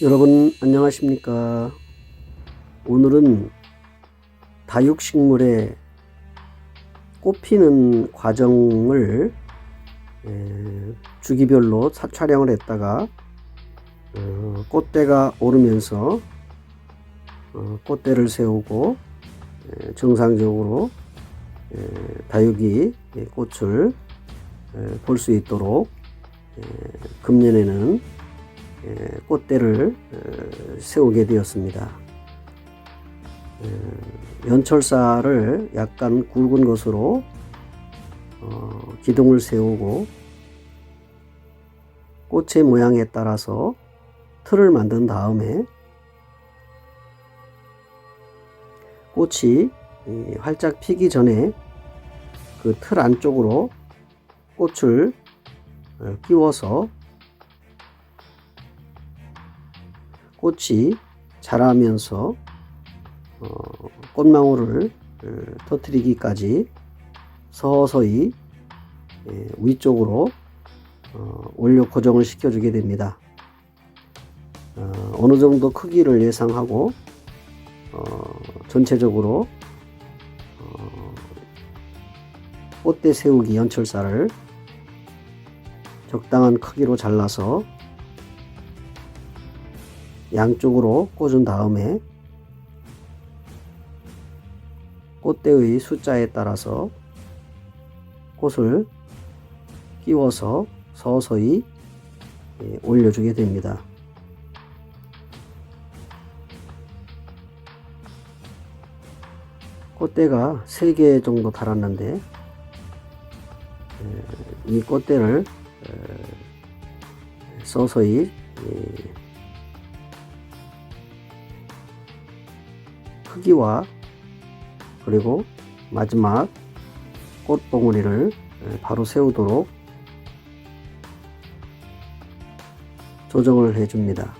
여러분 안녕하십니까? 오늘은 다육식물의 꽃피는 과정을 주기별로 촬영을 했다가 꽃대가 오르면서 꽃대를 세우고 정상적으로 다육이 꽃을 볼 수 있도록 금년에는 꽃대를 세우게 되었습니다. 연철사를 약간 굵은 것으로 기둥을 세우고 꽃의 모양에 따라서 틀을 만든 다음에 꽃이 활짝 피기 전에 그 틀 안쪽으로 꽃을 끼워서 꽃이 자라면서 꽃망울을 터뜨리기까지 서서히 위쪽으로 올려 고정을 시켜주게 됩니다. 어느 정도 크기를 예상하고 전체적으로 꽃대 세우기 연철사를 적당한 크기로 잘라서 양쪽으로 꽂은 다음에 꽃대의 숫자에 따라서 꽃을 끼워서 서서히 올려주게 됩니다. 꽃대가 3개 정도 달았는데 이 꽃대를 서서히 크기와 그리고 마지막 꽃봉오리를 바로 세우도록 조정을 해줍니다.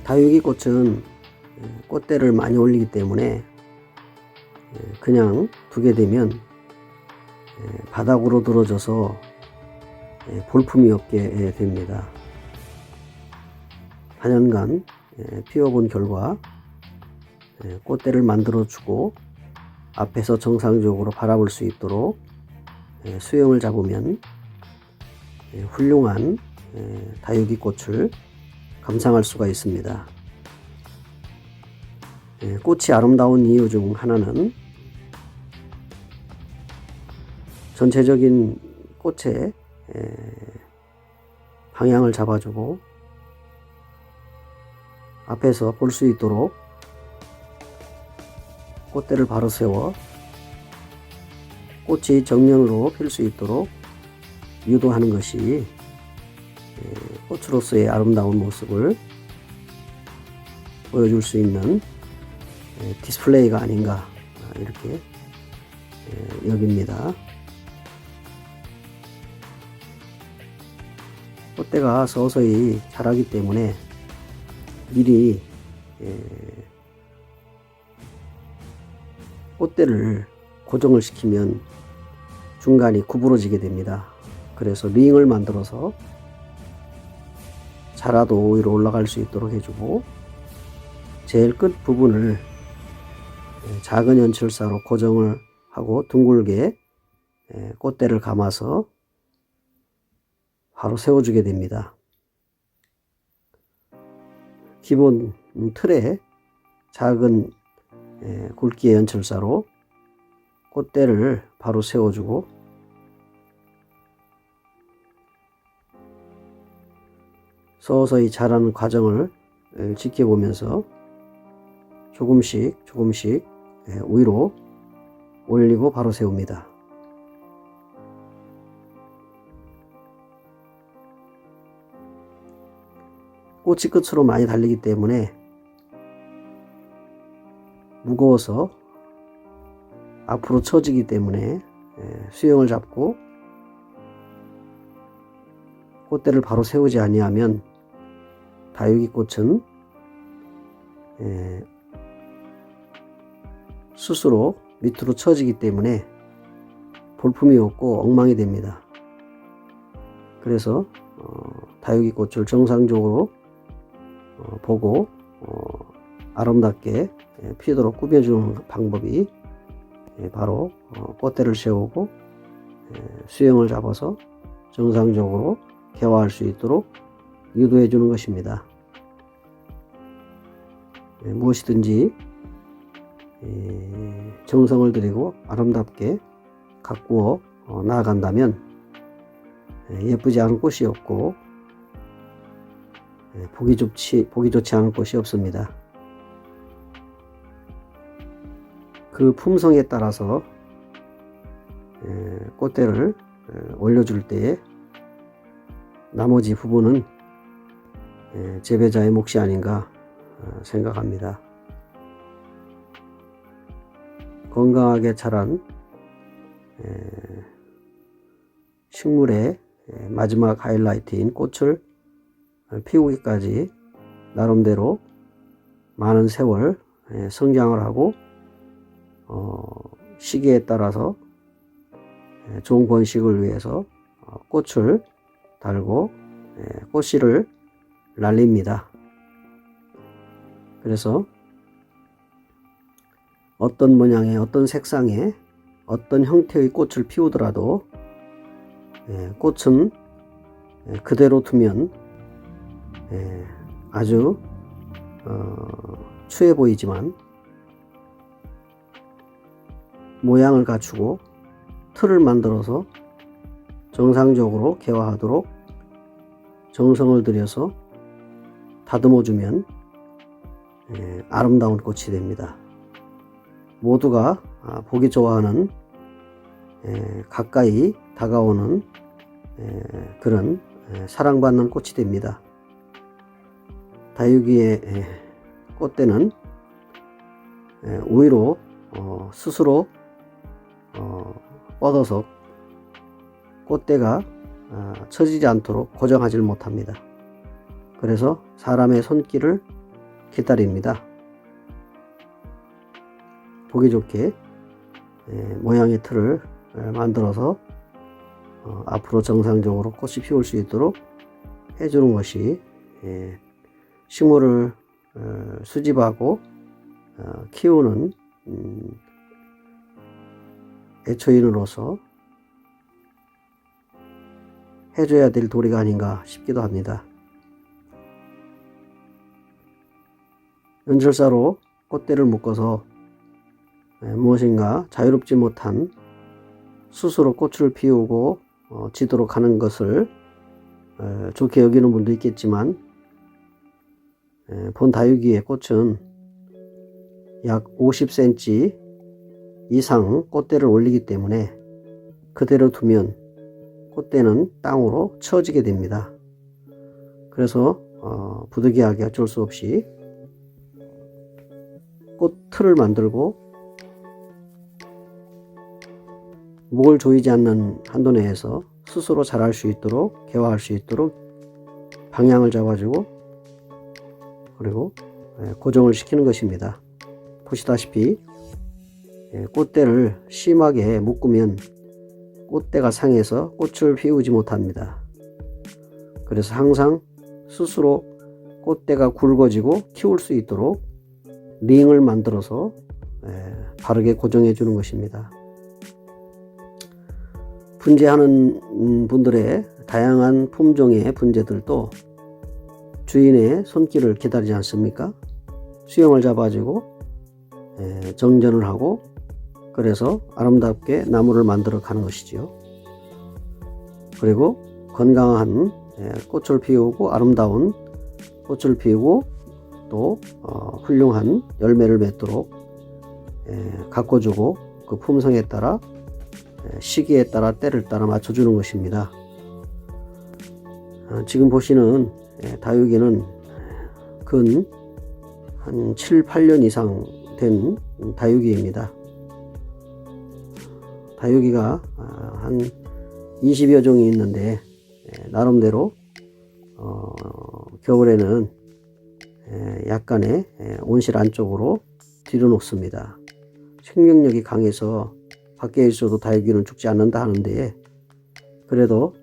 다육이 꽃은 꽃대를 많이 올리기 때문에 그냥 두게 되면 바닥으로 들어져서 볼품이 없게 됩니다. 4년간 피워본 결과 꽃대를 만들어 주고 앞에서 정상적으로 바라볼 수 있도록 수영을 잡으면 훌륭한 다육이 꽃을 감상할 수가 있습니다. 꽃이 아름다운 이유 중 하나는 전체적인 꽃의 방향을 잡아주고 앞에서 볼 수 있도록 꽃대를 바로 세워 꽃이 정면으로 필 수 있도록 유도하는 것이 꽃으로서의 아름다운 모습을 보여줄 수 있는 디스플레이가 아닌가 이렇게 여깁니다. 꽃대가 서서히 자라기 때문에 미리 꽃대를 고정을 시키면 중간이 구부러지게 됩니다. 그래서 링을 만들어서 자라도 위로 올라갈 수 있도록 해주고 제일 끝 부분을 작은 연철사로 고정을 하고 둥글게 꽃대를 감아서 바로 세워주게 됩니다. 기본 틀에 작은 굵기의 연철사로 꽃대를 바로 세워주고 서서히 자라는 과정을 지켜보면서 조금씩 위로 올리고 바로 세웁니다. 꽃이 끝으로 많이 달리기 때문에 무거워서 앞으로 처지기 때문에 수영을 잡고 꽃대를 바로 세우지 아니하면 다육이 꽃은 스스로 밑으로 처지기 때문에 볼품이 없고 엉망이 됩니다. 그래서 다육이 꽃을 정상적으로 보고 아름답게 피도록 꾸며주는 방법이 바로 꽃대를 세우고 수영을 잡아서 정상적으로 개화할 수 있도록 유도해 주는 것입니다. 무엇이든지 정성을 들이고 아름답게 가꾸어 나아간다면 예쁘지 않은 꽃이 없고 보기 좋지 않은 꽃이 없습니다. 그 품성에 따라서 꽃대를 올려줄 때에 나머지 부분은 재배자의 몫이 아닌가 생각합니다. 건강하게 자란 식물의 마지막 하이라이트인 꽃을 피우기까지 나름대로 많은 세월 성장을 하고 시기에 따라서 좋은 번식을 위해서 꽃을 달고 꽃씨를 날립니다. 그래서 어떤 모양의 어떤 색상의 어떤 형태의 꽃을 피우더라도 꽃은 그대로 두면 아주 추해 보이지만 모양을 갖추고 틀을 만들어서 정상적으로 개화하도록 정성을 들여서 다듬어주면 아름다운 꽃이 됩니다. 모두가 보기 좋아하는 가까이 다가오는 그런 사랑받는 꽃이 됩니다. 다육이의 꽃대는 오히려 스스로 뻗어서 꽃대가 처지지 않도록 고정하지 못합니다. 그래서 사람의 손길을 기다립니다. 보기 좋게 모양의 틀을 만들어서 앞으로 정상적으로 꽃이 피울 수 있도록 해주는 것이 식물을 수집하고 키우는 애초인으로서 해줘야 될 도리가 아닌가 싶기도 합니다. 연철사로 꽃대를 묶어서 무엇인가 자유롭지 못한 스스로 꽃을 피우고 지도록 하는 것을 좋게 여기는 분도 있겠지만 본 다육이의 꽃은 약 50cm 이상 꽃대를 올리기 때문에 그대로 두면 꽃대는 땅으로 처지게 됩니다. 그래서 부득이하게 어쩔 수 없이 꽃틀을 만들고 목을 조이지 않는 한도 내에서 스스로 자랄 수 있도록 개화할 수 있도록 방향을 잡아주고 그리고 고정을 시키는 것입니다. 보시다시피 꽃대를 심하게 묶으면 꽃대가 상해서 꽃을 피우지 못합니다. 그래서 항상 스스로 꽃대가 굵어지고 키울 수 있도록 링을 만들어서 바르게 고정해 주는 것입니다. 분재하는 분들의 다양한 품종의 분재들도 주인의 손길을 기다리지 않습니까? 수영을 잡아주고 정전을 하고 그래서 아름답게 나무를 만들어 가는 것이지요. 그리고 건강한 꽃을 피우고 아름다운 꽃을 피우고 또 훌륭한 열매를 맺도록 가꿔주고 그 품성에 따라 시기에 따라 때를 따라 맞춰주는 것입니다. 지금 보시는 다육이는 근 한 7, 8년 이상 된 다육이입니다. 다육이가 한 20여 종이 있는데 나름대로 겨울에는 약간의 온실 안쪽으로 들여놓습니다. 생명력이 강해서 밖에 있어도 다육이는 죽지 않는다 하는데 그래도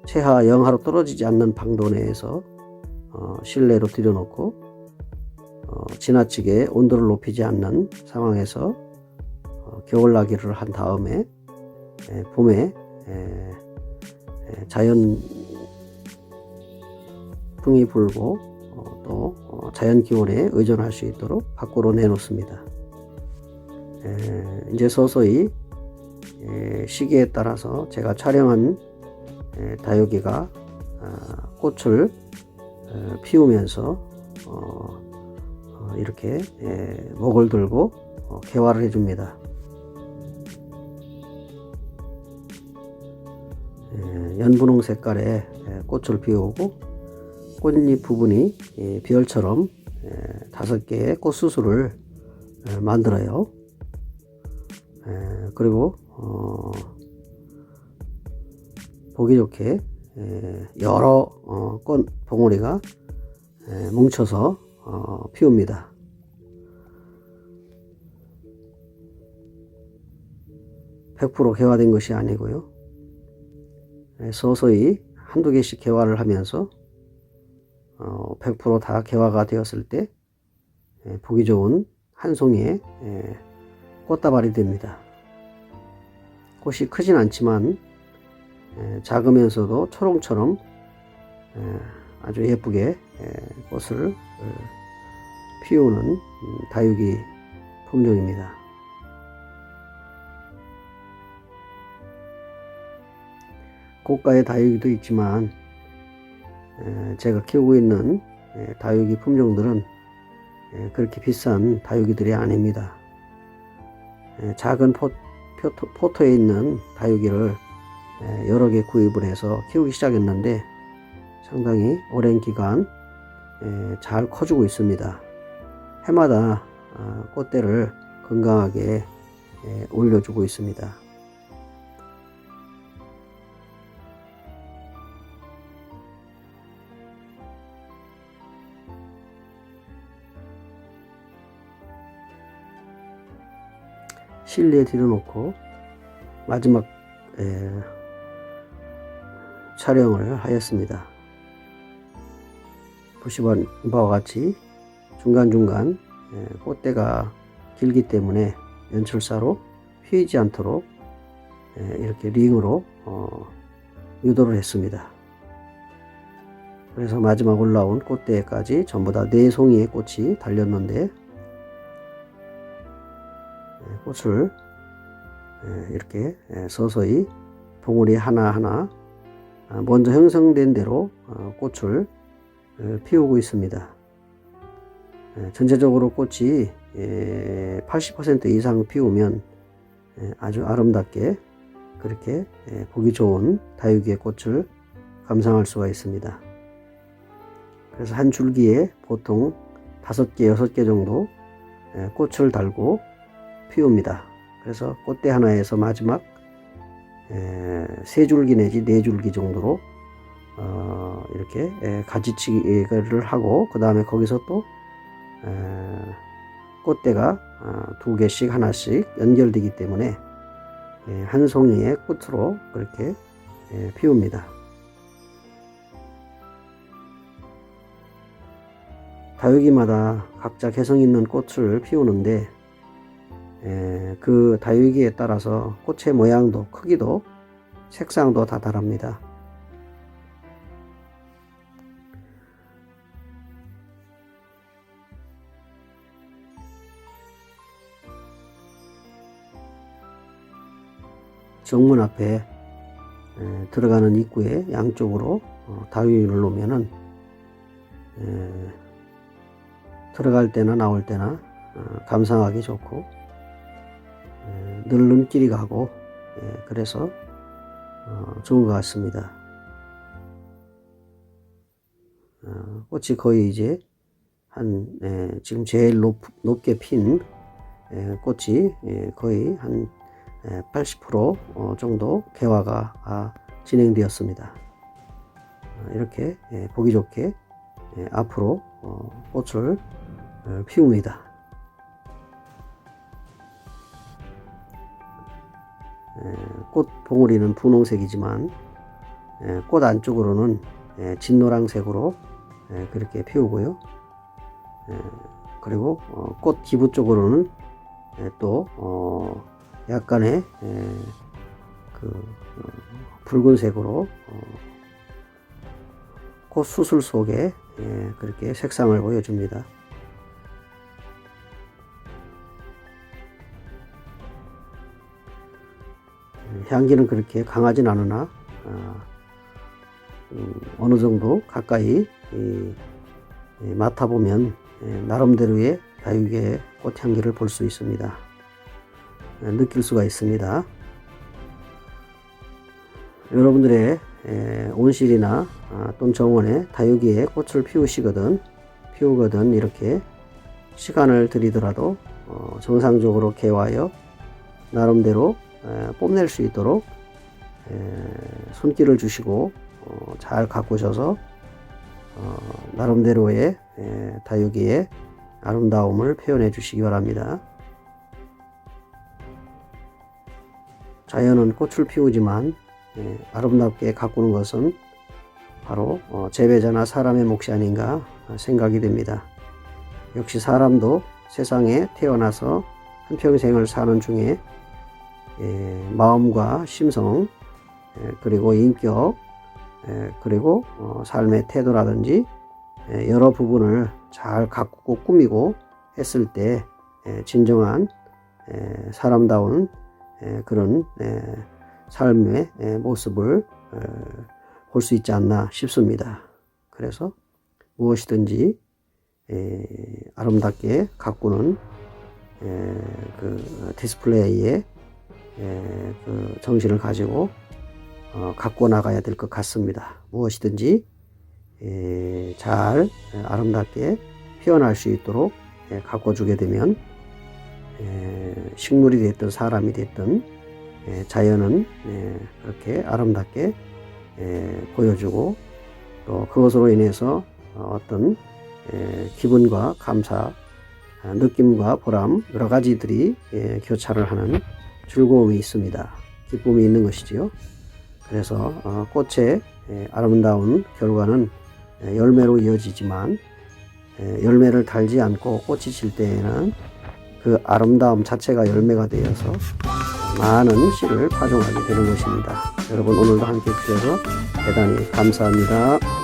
최하 영하로 떨어지지 않는 방도 내에서 실내로 들여놓고 지나치게 온도를 높이지 않는 상황에서 겨울나기를 한 다음에 봄에 자연 풍이 불고 또 자연 기온에 의존할 수 있도록 밖으로 내놓습니다. 이제 서서히 시기에 따라서 제가 촬영한 다육이가 꽃을 피우면서 이렇게 목을 들고 개화를 해줍니다. 연분홍 색깔의 꽃을 피우고 꽃잎 부분이 비열처럼 5개의 꽃수술을 만들어요. 그리고 보기 좋게 여러 꽃 봉오리가 뭉쳐서 피웁니다. (100% 개화된 것이 아니고요. 서서히 한두 개씩 개화를 하면서 100% 다 개화가 되었을 때 보기 좋은 한 송이의 꽃다발이 됩니다. 꽃이 크진 않지만 작으면서도 초롱처럼 아주 예쁘게 꽃을 피우는 다육이 품종입니다. 고가의 다육이도 있지만 제가 키우고 있는 다육이 품종들은 그렇게 비싼 다육이들이 아닙니다. 작은 포토에 있는 다육이를 여러 개 구입을 해서 키우기 시작했는데 상당히 오랜 기간 잘 커주고 있습니다. 해마다 꽃대를 건강하게 올려주고 있습니다. 실내에 들여놓고 마지막 촬영을 하였습니다. 보시는 바와 같이 중간중간 꽃대가 길기 때문에 연출사로 휘지 않도록 이렇게 링으로 유도를 했습니다. 그래서 마지막 올라온 꽃대까지 전부 다 4송이의 꽃이 달렸는데 꽃을 이렇게 서서히 봉우리 하나하나 먼저 형성된 대로 꽃을 피우고 있습니다. 전체적으로 꽃이 80% 이상 피우면 아주 아름답게 그렇게 보기 좋은 다육이의 꽃을 감상할 수가 있습니다. 그래서 한 줄기에 보통 5개, 6개 정도 꽃을 달고 피웁니다. 그래서 꽃대 하나에서 마지막 3줄기 내지 4줄기 정도로 이렇게 가지치기를 하고 그 다음에 거기서 또 꽃대가 2개씩 하나씩 연결되기 때문에 한 송이의 꽃으로 그렇게 피웁니다. 다육이마다 각자 개성 있는 꽃을 피우는데 그 다육이에 따라서 꽃의 모양도 크기도 색상도 다 다릅니다. 정문 앞에 들어가는 입구에 양쪽으로 다육이를 놓으면은 들어갈 때나 나올 때나 감상하기 좋고 늘 눈길이 가고 그래서 좋은 것 같습니다. 꽃이 거의 이제 지금 제일 높게 핀 꽃이 거의 한 80% 정도 개화가 진행되었습니다. 이렇게 보기 좋게 앞으로 꽃을 피웁니다. 꽃 봉우리는 분홍색이지만 꽃 안쪽으로는 진노란색으로 그렇게 피우고요. 그리고 꽃 기부 쪽으로는 또 약간의 붉은색으로 꽃 수술 속에 그렇게 색상을 보여줍니다. 향기는 그렇게 강하진 않으나 어느 정도 가까이 맡아보면 나름대로의 다육이의 꽃향기를 볼 수 있습니다. 느낄 수가 있습니다. 여러분들의 온실이나 또는 정원에 다육이의 꽃을 피우거든 이렇게 시간을 들이더라도 정상적으로 개화하여 나름대로 뽐낼 수 있도록 손길을 주시고 잘 가꾸셔서 나름대로의 다육이의 아름다움을 표현해 주시기 바랍니다. 자연은 꽃을 피우지만 아름답게 가꾸는 것은 바로 재배자나 사람의 몫이 아닌가 생각이 됩니다. 역시 사람도 세상에 태어나서 한평생을 사는 중에 마음과 심성, 그리고 인격, 그리고 삶의 태도라든지 여러 부분을 잘 가꾸고 꾸미고 했을 때 진정한 사람다운 그런 삶의 모습을 볼 수 있지 않나 싶습니다. 그래서 무엇이든지 아름답게 가꾸는 그 디스플레이의 그 정신을 가지고 가꾸어 나가야 될 것 같습니다. 무엇이든지 잘 아름답게 표현할 수 있도록 가꿔주게 되면 식물이 됐든 사람이 됐든 자연은 그렇게 아름답게 보여주고 또 그것으로 인해서 어떤 기분과 감사, 느낌과 보람 여러 가지들이 교차를 하는 즐거움이 있습니다. 기쁨이 있는 것이지요. 그래서 꽃의 아름다운 결과는 열매로 이어지지만 열매를 달지 않고 꽃이 질 때에는 그 아름다움 자체가 열매가 되어서 많은 씨를 파종하게 되는 것입니다. 여러분 오늘도 함께 해주셔서 대단히 감사합니다.